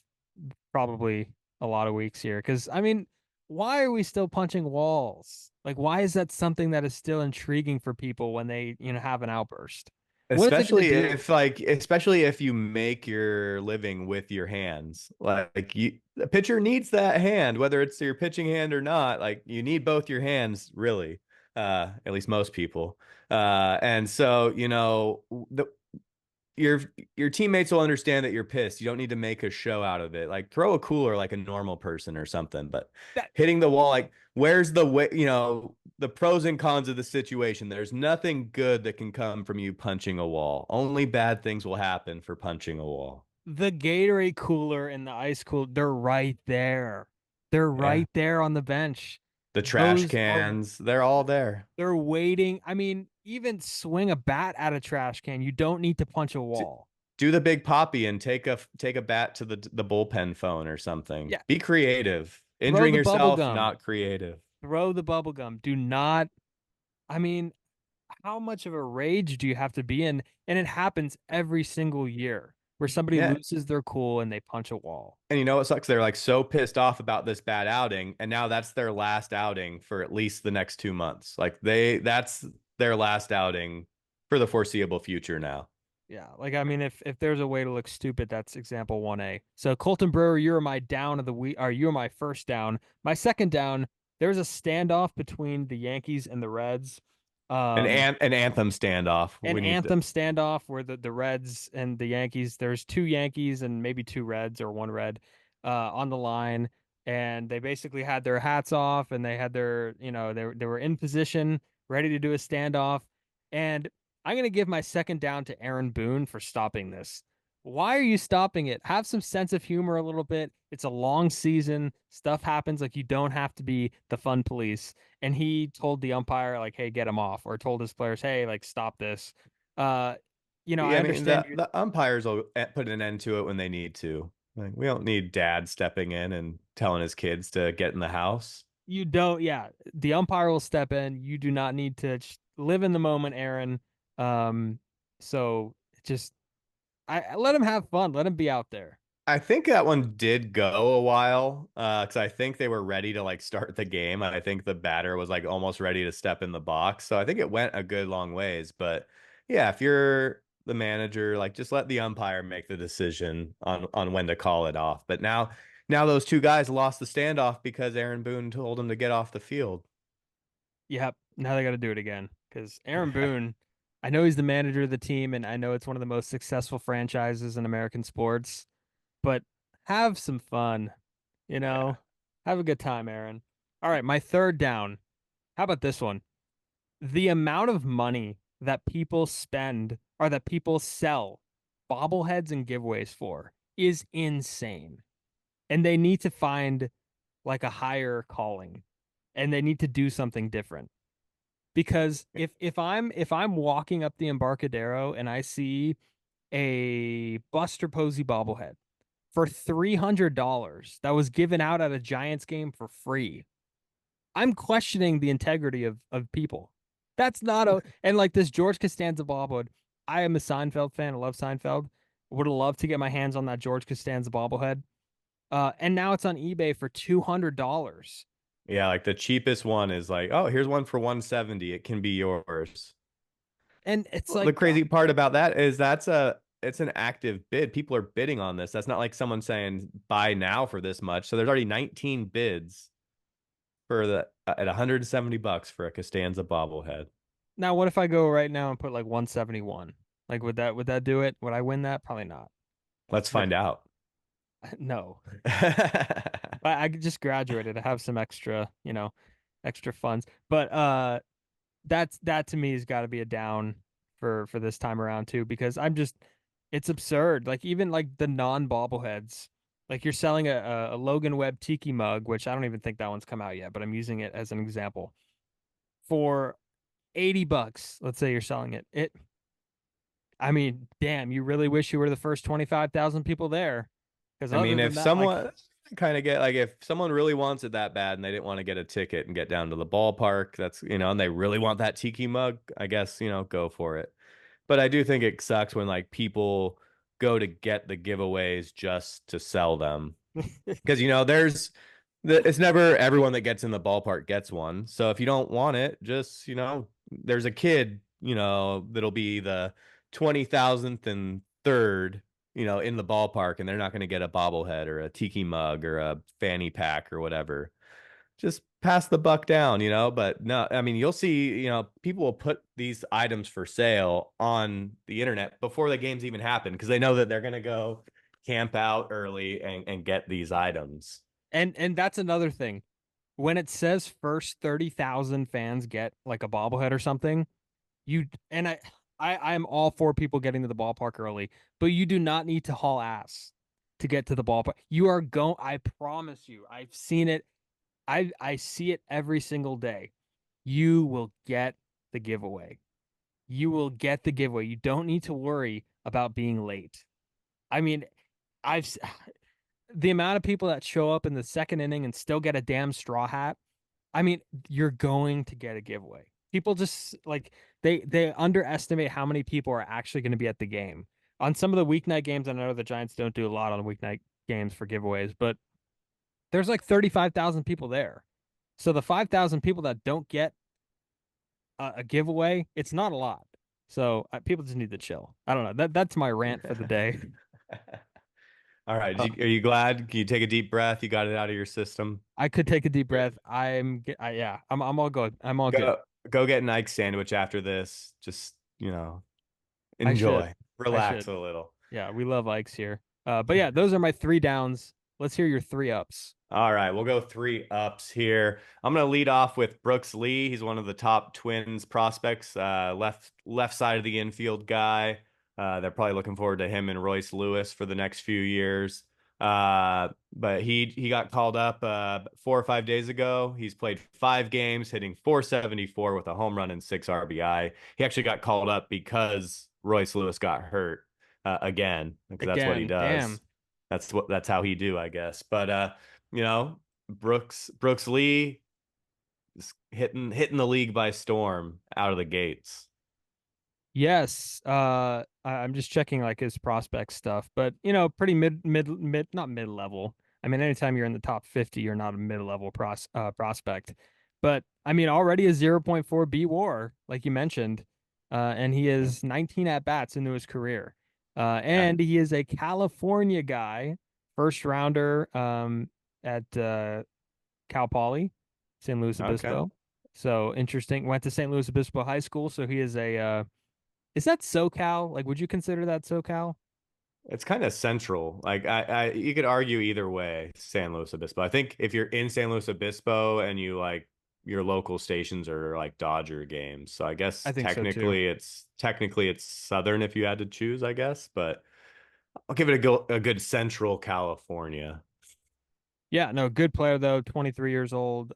probably a lot of weeks here. Because, I mean, why are we still punching walls? Like, why is that something that is still intriguing for people when they, have an outburst? What is it going to do? Especially if you make your living with your hands. Like the pitcher needs that hand, whether it's your pitching hand or not. Like you need both your hands, really. At least most people. And so, your your teammates will understand that you're pissed. You don't need to make a show out of it. Like throw a cooler like a normal person or something. But That hitting the wall, like where's the way? The pros and cons of the situation. There's nothing good that can come from you punching a wall. Only bad things will happen for punching a wall. the Gatorade cooler and the ice cool, they're right there. They're Yeah. right there on the bench. The trash Those are cans, they're all there. They're waiting. I mean, even swing a bat at a trash can. You don't need to punch a Do, wall. do the big poppy and take a bat to the bullpen phone or something. Yeah, Be creative. throw Injuring the bubble yourself, gum. not creative. Throw the bubble gum. Do not. I mean, how much of a rage do you have to be in? And it happens every single year where somebody Yeah. loses their cool and they punch a wall. And you know what sucks? They're like so pissed off about this bad outing, and now that's their last outing for at least the next 2 months. Like that's their last outing for the foreseeable future now. Yeah, like I mean, if there's a way to look stupid, that's example 1A. So Colton Brewer, you're my down of the week, or you're my first down. My second down, there's a standoff between the Yankees and the Reds. Um, An anthem standoff. an We need to. anthem standoff where the Reds and the Yankees, there's 2 Yankees and maybe 2 Reds or 1 Red on the line. And they basically had their hats off and they had their, they were in position, ready to do a standoff. And I'm going to give my second down to Aaron Boone for stopping this. Why are you stopping it? Have some sense of humor a little bit. It's a long season. Stuff happens. Like you don't have to be the fun police. And he told the umpire, like, hey, get him off, or told his players, hey, like, stop this. Uh, I Yeah, I mean understand the umpires will put an end to it when they need to. Like we don't need dad stepping in and telling his kids to get in the house. you don't, yeah. The umpire will step in. You do not need to just live in the moment, Aaron. Um, so just I let him have fun. Let him be out there. I think that one did go a while, because I think they were ready to like start the game. I think the batter was like almost ready to step in the box. So I think it went a good long ways. But yeah, if you're the manager, like just let the umpire make the decision on when to call it off. But now those two guys lost the standoff because Aaron Boone told them to get off the field. Yep. Now they got to do it again because Aaron Boone, I know he's the manager of the team, and I know it's one of the most successful franchises in American sports, but have some fun, you Yeah. know, have a good time, Aaron. All right, my third down. How about this one? The amount of money that people spend or that people sell bobbleheads and giveaways for is insane. And they need to find like a higher calling and they need to do something different. Because if I'm walking up the Embarcadero and I see a Buster Posey bobblehead for $300 that was given out at a Giants game for free, I'm questioning the integrity of people. That's not a and like this George Costanza bobblehead. I am a Seinfeld fan. I love Seinfeld. Would have loved to get my hands on that George Costanza bobblehead. And now it's on eBay for $200. Yeah, like the cheapest one is like, oh, here's one for 170. It can be yours. And it's Well, the like, crazy part about that is it's an active bid. People are bidding on this. That's not like someone saying buy now for this much. So there's already 19 bids for the at 170 bucks for a Costanza bobblehead. now what if I go right now and put like 171? Like would that do it? Would I win that? Probably not. Let's But find out. no. I just graduated. I have some extra, extra funds. But that to me has got to be a down for this time around too because it's absurd. Like even like the non bobbleheads, like you're selling a Logan Webb Tiki mug, which I don't even think that one's come out yet, but I'm using it as an example for $80. Let's say you're selling it. I mean, damn, you really wish you were the first 25,000 people there because I other mean, than if that, like someone kind of get like if someone really wants it that bad and they didn't want to get a ticket and get down to the ballpark, that's and they really want that tiki mug, I guess, go for it. But I do think it sucks when like people go to get the giveaways just to sell them. Because it's never everyone that gets in the ballpark gets one. So if you don't want it, just there's a kid, that'll be the 20,000th and third, in the ballpark, and they're not going to get a bobblehead or a tiki mug or a fanny pack or whatever. Just pass the buck down, But no, I mean, you'll see, people will put these items for sale on the internet before the games even happen because they know that they're going to go camp out early and get these items. and that's another thing. When it says first 30,000 fans get like a bobblehead or something, you and I'm all for people getting to the ballpark early, but you do not need to haul ass to get to the ballpark. You are going, I promise you, I've seen it. I see it every single day. You will get the giveaway. You will get the giveaway. You don't need to worry about being late. I mean, I've the amount of people that show up in the second inning and still get a damn straw hat. I mean, you're going to get a giveaway. People just like they underestimate how many people are actually going to be at the game. On some of the weeknight games, I know the Giants don't do a lot on weeknight games for giveaways, but there's like 35,000 people there. So the 5,000 people that don't get a giveaway, it's not a lot. So people just need to chill. I don't know. That's my rant for the day. All right. Uh, Are you glad? Can you take a deep breath? You got it out of your system. I could take a deep Good. breath. Yeah, I'm all good. I'm all good. Go get an Ike sandwich after this. Just, I should. enjoy. I Relax should. a little. Yeah, we love Ike's here. But yeah, those are my three downs. Let's hear your three ups. All right, we'll go three ups here. I'm gonna lead off with Brooks Lee. He's one of the top Twins prospects, left side of the infield guy. They're probably looking forward to him and Royce Lewis for the next few years. But he got called up 4 or 5 days ago. He's played 5 games, hitting 474 with a home run and 6 RBI. He actually got called up because Royce Lewis got hurt again, because that's what he Again, does. damn. That's how he do, I guess. But you know, Brooks Lee is hitting the league by storm out of the gates. Yes, I'm just checking like his prospect stuff, but pretty mid, not mid level. I mean, anytime you're in the top 50, you're not a mid level prospect. But I mean, already a 0.4 B WAR, like you mentioned, and he Yeah. is 19 at bats into his career, Yeah. and he is a California guy, first rounder, at Cal Poly, San Luis Okay. Obispo. So interesting. Went to St. Louis Obispo High School, so he is a is that SoCal? Like, would you consider that SoCal? It's kind of central. Like you could argue either way, San Luis Obispo. I think if you're in San Luis Obispo and you like your local stations are like Dodger games. So I I guess think so too. technically it's Southern if you had to choose, I guess, but I'll give it a good Central California. Yeah, no, good player though, 23 years old.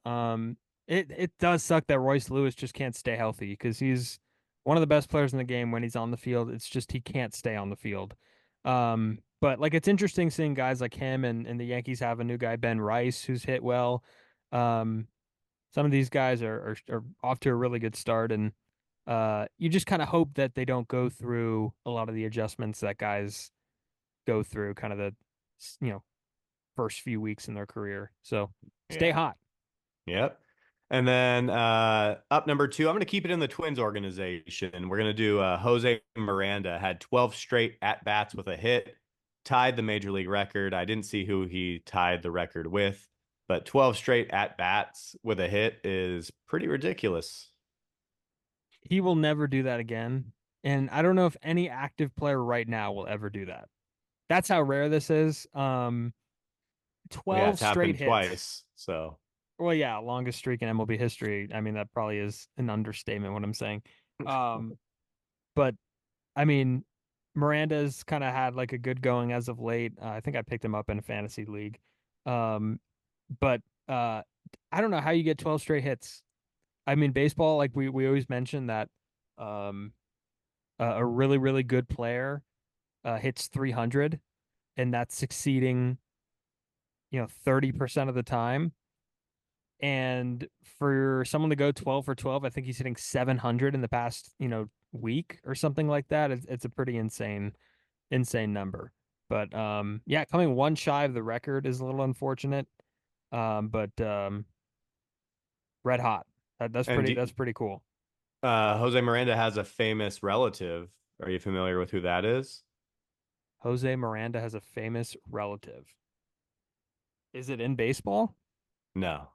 It does suck that Royce Lewis just can't stay healthy because he's one of the best players in the game when he's on the field. It's just he can't stay on the field. But like it's interesting seeing guys like him and the Yankees have a new guy, Ben Rice, who's hit well. Um, some of these guys are off to a really good start, and you just kind of hope that they don't go through a lot of the adjustments that guys go through, kind of the you know first few weeks in their career. So stay Yeah. hot. Yep. And then up number two, I'm going to keep it in the Twins organization. We're going to do Jose Miranda had 12 straight at bats with a hit, tied the major league record. I didn't see who he tied the record with, but 12 straight at bats with a hit is pretty ridiculous. He will never do that again. And I don't know if any active player right now will ever do that. That's how rare this is. Well, yeah, 12 it's straight happened hits. twice. So, Well, yeah, longest streak in MLB history. I mean, that probably is an understatement what I'm saying. Um, but I mean, Miranda's kind of had like a good going as of late. I think I picked him up in a fantasy league. Um, but I don't know how you get 12 straight hits. I mean, baseball, like we always mention that um, a really, really good player hits 300, and that's succeeding, 30% of the time. And for someone to go 12 for 12, I think he's hitting 700 in the past, week or something like that. It's a pretty insane number. But yeah, coming one shy of the record is a little unfortunate. But red hot. That's and pretty. That's pretty cool. Jose Miranda has a famous relative. Are you familiar with who that is? Jose Miranda has a famous relative. Is it in baseball? No.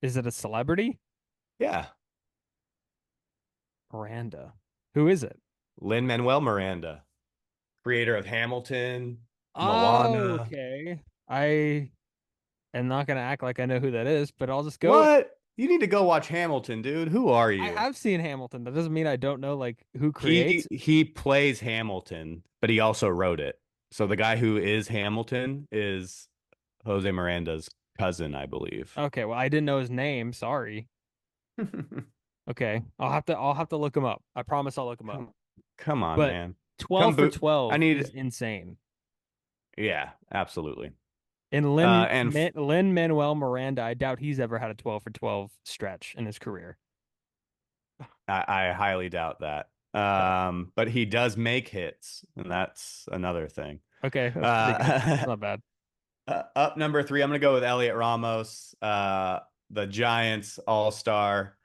Is it a celebrity? Yeah. Miranda. Who is it? Lin-Manuel Miranda, creator of Hamilton, Oh, Moana. okay. I am not gonna act like I know who that is, but I'll just go. What? You need to go watch Hamilton, dude. Who are I you? have seen Hamilton. That doesn't mean I don't know like who He creates. he plays Hamilton, but he also wrote it. So the guy who is Hamilton is Jose Miranda's cousin, I believe. Okay, well I didn't know his name. Sorry. Okay, I'll have to look him up. I promise I'll look him up. Come, come on, But man. 12 Come for boot. I 12 is need, insane. yeah, absolutely. And And Lin Manuel Miranda, I doubt he's ever had a 12 for 12 stretch in his career. I highly doubt that. Okay. But he does make hits, and that's another thing. Okay, that's pretty good. That's Uh, not bad. up number three, I'm gonna go with Elliot Ramos, the Giants All-Star.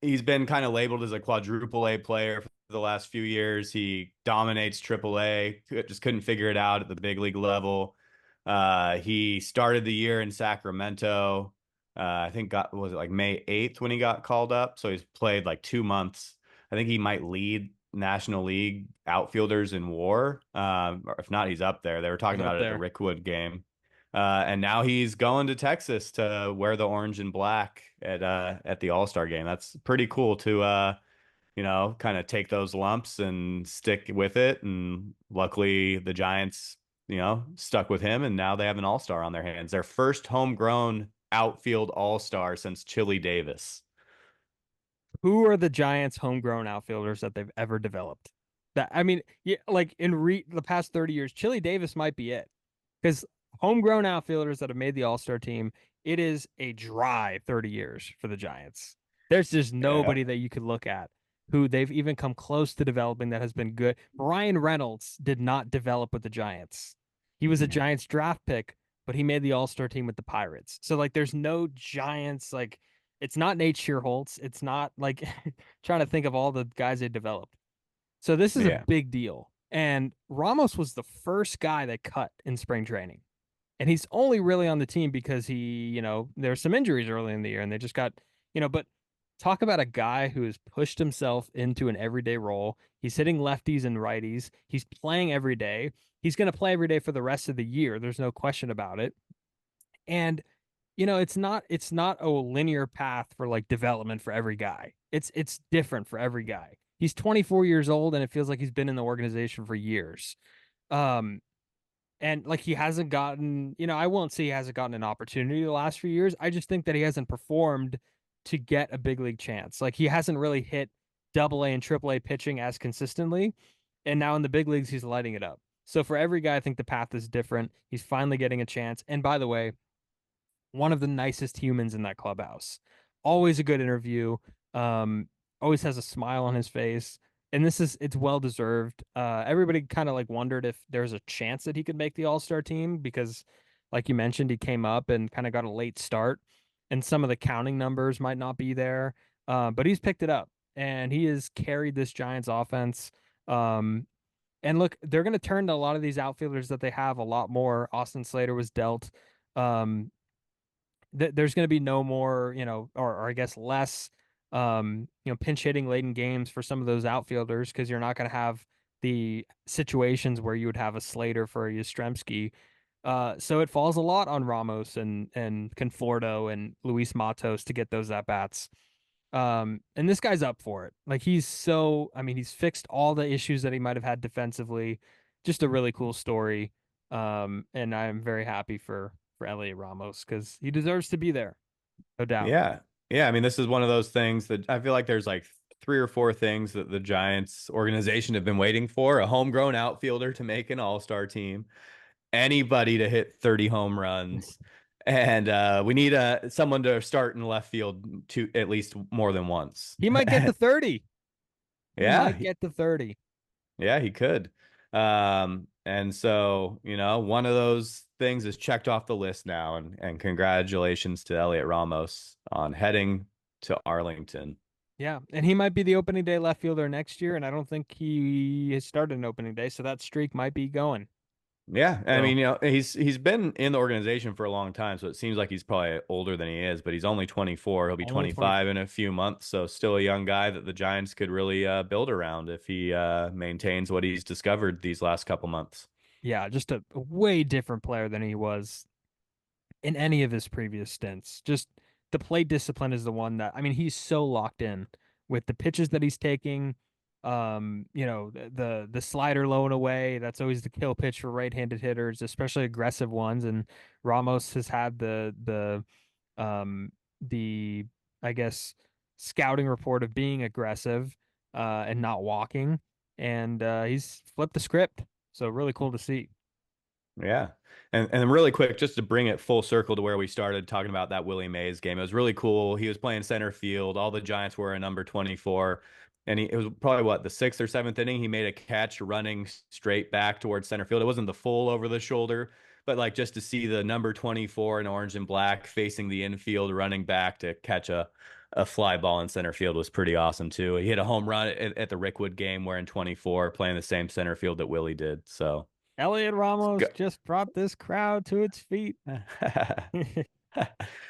He's been kind of labeled as a quadruple A player for the last few years. He dominates triple A, just couldn't figure it out at the big league level. He started the year in Sacramento. I think was it like May 8th when he got called up? So he's played like 2 months. I think he might lead National League outfielders in WAR. Or if not, he's up there. They were He's talking up about it at the there. Rickwood game. And now he's going to Texas to wear the orange and black at the All-Star game. That's pretty cool to kind of take those lumps and stick with it. And luckily, the Giants, stuck with him, and now they have an all-star on their hands. Their first homegrown outfield all-star since Chili Davis. Who are the Giants' homegrown outfielders that they've ever developed? That I mean, yeah, like in the past 30 years, Chili Davis might be it. Because homegrown outfielders that have made the All-Star team, it is a dry 30 years for the Giants. There's just Yeah. nobody that you could look at who they've even come close to developing that has been good. Brian Reynolds did not develop with the Giants. He was a Giants draft pick, but he made the All-Star team with the Pirates. So like there's no Giants like it's not Nate Shearholtz. It's not like trying to think of all the guys they developed. So this is a Yeah. big deal. And Ramos was the first guy that cut in spring training. And he's only really on the team because there were some injuries early in the year and they just but talk about a guy who has pushed himself into an everyday role. He's hitting lefties and righties. He's playing every day. He's going to play every day for the rest of the year. There's no question about it. And it's not a linear path for like development for every guy. It's different for every guy. He's 24 years old and it feels like he's been in the organization for years. Um, and like he hasn't gotten, I won't say he hasn't gotten an opportunity the last few years. I just think that he hasn't performed to get a big league chance. Like he hasn't really hit double A and triple A pitching as consistently. And now in the big leagues, he's lighting it up. So for every guy, I think the path is different. He's finally getting a chance. And by the way, one of the nicest humans in that clubhouse. Always a good interview. Always has a smile on his face. And it's well deserved. Everybody kind of like wondered if there's a chance that he could make the All-Star team because, like you mentioned, he came up and kind of got a late start, and some of the counting numbers might not be there. But he's picked it up and he has carried this Giants offense. And look, they're going to turn to a lot of these outfielders that they have a lot more. Austin Slater was dealt. Um, there's going to be no more, or I guess less, pinch hitting late in games for some of those outfielders because you're not going to have the situations where you would have a Slater for a Yastrzemski. So it falls a lot on Ramos and Conforto and Luis Matos to get those at bats. And this guy's up for it. Like I mean, he's fixed all the issues that he might have had defensively. Just a really cool story. And I'm very happy for Elliot Ramos because he deserves to be there, no doubt. Yeah. Yeah. I mean, this is one of those things that I feel like there's like three or four things that the Giants organization have been waiting for: a homegrown outfielder to make an all-star team, anybody to hit 30 home runs, and we need someone to start in left field to at least more than once. He might get to 30. He Yeah. might get to 30. Yeah, he could. And so, one of those things is checked off the list now, and congratulations to Elliot Ramos on heading to Arlington. Yeah, and he might be the opening day left fielder next year, and I don't think he has started an opening day, so that streak might be going. Yeah, I So mean, he's been in the organization for a long time, so it seems like he's probably older than he is, but he's only 24. He'll be only 25 in 24. a few months, so still a young guy that the Giants could really build around if he maintains what he's discovered these last couple months. Yeah, just a way different player than he was in any of his previous stints. Just the plate discipline is the one that I mean he's so locked in with the pitches that he's taking. The slider low and away, that's always the kill pitch for right-handed hitters, especially aggressive ones. And Ramos has had the I guess scouting report of being aggressive and not walking. And he's flipped the script. So really cool to see. Yeah. And really quick, just to bring it full circle to where we started talking about that Willie Mays game. It was really cool. He was playing center field. All the Giants were in number 24. And it was probably what, the sixth or seventh inning. He made a catch running straight back towards center field. It wasn't the full over the shoulder, but like just to see the number 24 in orange and black facing the infield, running back to catch a fly ball in center field was pretty awesome too. He hit a home run at the Rickwood game wearing 24, playing the same center field that Willie did. So Elliot Ramos just brought this crowd to its feet.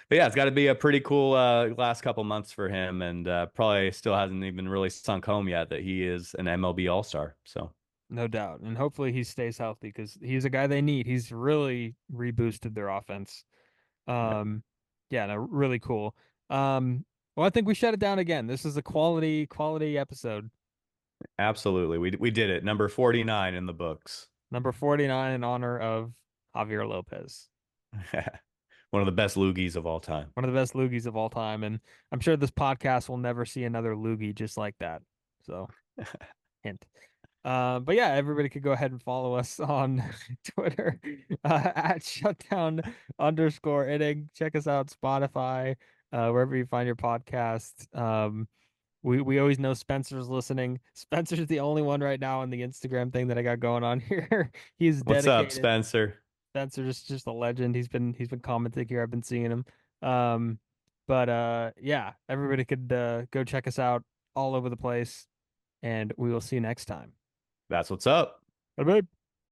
But yeah, it's got to be a pretty cool last couple months for him, and probably still hasn't even really sunk home yet that he is an MLB All-Star. So No doubt. And hopefully he stays healthy because he's a guy they need. He's really reboosted their offense. yeah, Yeah, no, really cool. Um, Well, I think we shut it down again. This is a quality episode. Absolutely. We did it. Number 49 in the books. Number 49 in honor of Javier Lopez. One of the best loogies of all time. One of the best loogies of all time. And I'm sure this podcast will never see another loogie just like that. So, hint. But yeah, everybody could go ahead and follow us on Twitter at shutdown_inning. Check us out, Spotify, wherever you find your podcast. We always know Spencer's listening. Spencer's the only one right now on the Instagram thing that I got going on here. He's What's up, dedicated. Spencer? Spencer's just a legend. He's been commenting here. I've been seeing him. Um, but yeah, everybody could go check us out all over the place, and we will see you next time. That's what's up. Bye bye.